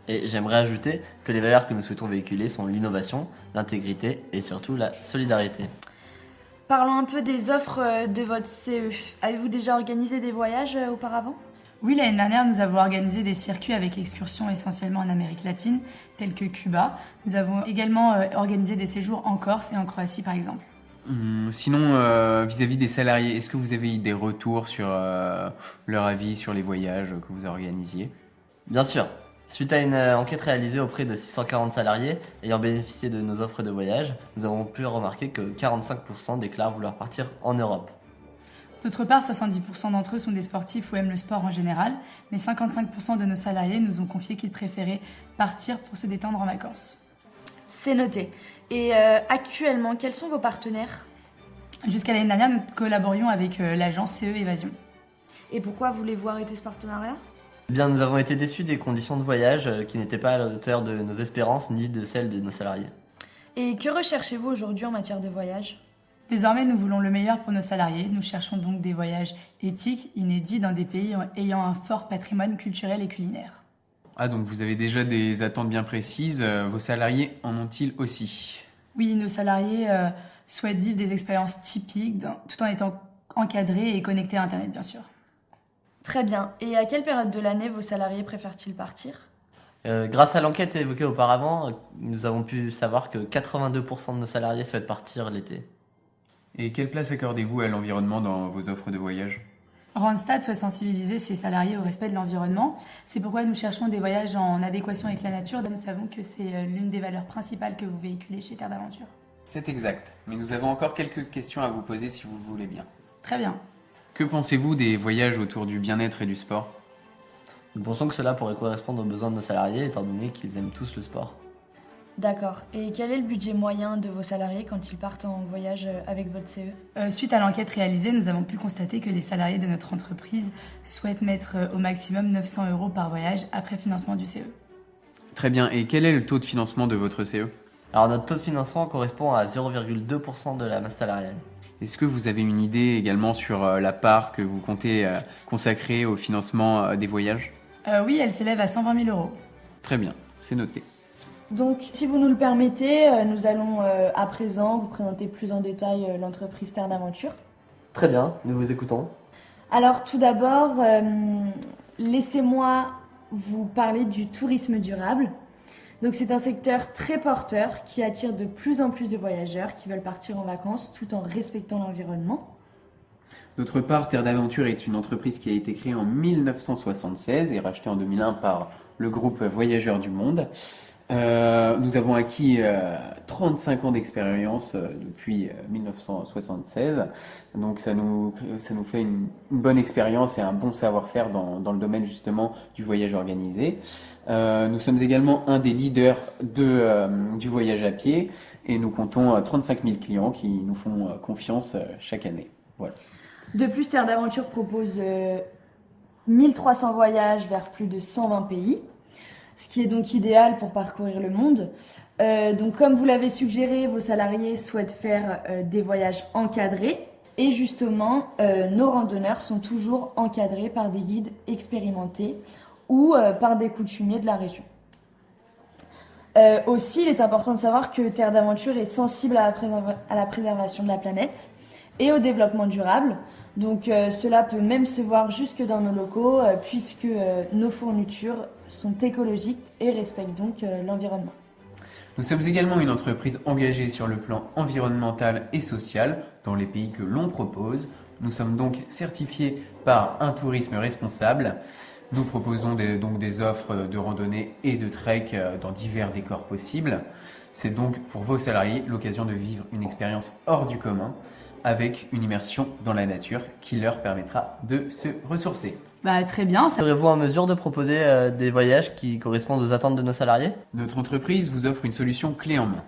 Et j'aimerais ajouter que les valeurs que nous souhaitons véhiculer sont l'innovation, l'intégrité et surtout la solidarité. Parlons un peu des offres de votre CE. Avez-vous déjà organisé des voyages auparavant ? Oui, l'année dernière, nous avons organisé des circuits avec excursions essentiellement en Amérique latine, tels que Cuba. Nous avons également organisé des séjours en Corse et en Croatie, par exemple. Sinon, vis-à-vis des salariés, est-ce que vous avez eu des retours sur leur avis sur les voyages que vous organisiez ? Bien sûr, suite à une enquête réalisée auprès de 640 salariés ayant bénéficié de nos offres de voyage, nous avons pu remarquer que 45% déclarent vouloir partir en Europe. D'autre part, 70% d'entre eux sont des sportifs ou aiment le sport en général, mais 55% de nos salariés nous ont confié qu'ils préféraient partir pour se détendre en vacances. C'est noté. Et actuellement, quels sont vos partenaires ? Jusqu'à l'année dernière, nous collaborions avec l'agence CE Évasion. Et pourquoi voulez-vous arrêter ce partenariat ? Eh bien, nous avons été déçus des conditions de voyage qui n'étaient pas à la hauteur de nos espérances ni de celles de nos salariés. Et que recherchez-vous aujourd'hui en matière de voyage ? Désormais, nous voulons le meilleur pour nos salariés. Nous cherchons donc des voyages éthiques, inédits dans des pays ayant un fort patrimoine culturel et culinaire. Ah, donc vous avez déjà des attentes bien précises. Vos salariés en ont-ils aussi ? Oui, nos salariés souhaitent vivre des expériences typiques tout en étant encadrés et connectés à Internet, bien sûr. Très bien. Et à quelle période de l'année vos salariés préfèrent-ils partir ? Grâce à l'enquête évoquée auparavant, nous avons pu savoir que 82% de nos salariés souhaitent partir l'été. Et quelle place accordez-vous à l'environnement dans vos offres de voyage ? Randstad souhaite sensibiliser ses salariés au respect de l'environnement. C'est pourquoi nous cherchons des voyages en adéquation avec la nature. Nous savons que c'est l'une des valeurs principales que vous véhiculez chez Terre d'Aventure. C'est exact, mais nous avons encore quelques questions à vous poser si vous le voulez bien. Très bien. Que pensez-vous des voyages autour du bien-être et du sport ? Nous pensons que cela pourrait correspondre aux besoins de nos salariés étant donné qu'ils aiment tous le sport. D'accord. Et quel est le budget moyen de vos salariés quand ils partent en voyage avec votre CE ? Suite à l'enquête réalisée, nous avons pu constater que les salariés de notre entreprise souhaitent mettre au maximum 900 € par voyage après financement du CE. Très bien, et quel est le taux de financement de votre CE ? Alors notre taux de financement correspond à 0,2% de la masse salariale. Est-ce que vous avez une idée également sur la part que vous comptez consacrer au financement des voyages ? Oui, elle s'élève à 120 000 €. Très bien, c'est noté. Donc, si vous nous le permettez, nous allons à présent vous présenter plus en détail l'entreprise Terre d'Aventure. Très bien, nous vous écoutons. Alors, tout d'abord, laissez-moi vous parler du tourisme durable. Donc, c'est un secteur très porteur qui attire de plus en plus de voyageurs qui veulent partir en vacances tout en respectant l'environnement. D'autre part, Terre d'Aventure est une entreprise qui a été créée en 1976 et rachetée en 2001 par le groupe Voyageurs du Monde. Nous avons acquis 35 ans d'expérience depuis 1976, donc ça nous fait une bonne expérience et un bon savoir-faire dans le domaine justement du voyage organisé. Nous sommes également un des leaders du voyage à pied et nous comptons 35 000 clients qui nous font confiance chaque année. Voilà. De plus, Terre d'Aventure propose 1300 voyages vers plus de 120 pays. Ce qui est donc idéal pour parcourir le monde. Donc comme vous l'avez suggéré, vos salariés souhaitent faire des voyages encadrés. Et justement, nos randonneurs sont toujours encadrés par des guides expérimentés ou par des coutumiers de la région. Aussi, il est important de savoir que Terre d'Aventure est sensible à la préservation de la planète et au développement durable. Donc cela peut même se voir jusque dans nos locaux puisque nos fournitures sont écologiques et respectent donc l'environnement. Nous sommes également une entreprise engagée sur le plan environnemental et social dans les pays que l'on propose. Nous sommes donc certifiés par un tourisme responsable. Nous proposons donc des offres de randonnée et de trek dans divers décors possibles. C'est donc pour vos salariés l'occasion de vivre une expérience hors du commun avec une immersion dans la nature qui leur permettra de se ressourcer. Très bien. Serez-vous en mesure de proposer des voyages qui correspondent aux attentes de nos salariés ? Notre entreprise vous offre une solution clé en main.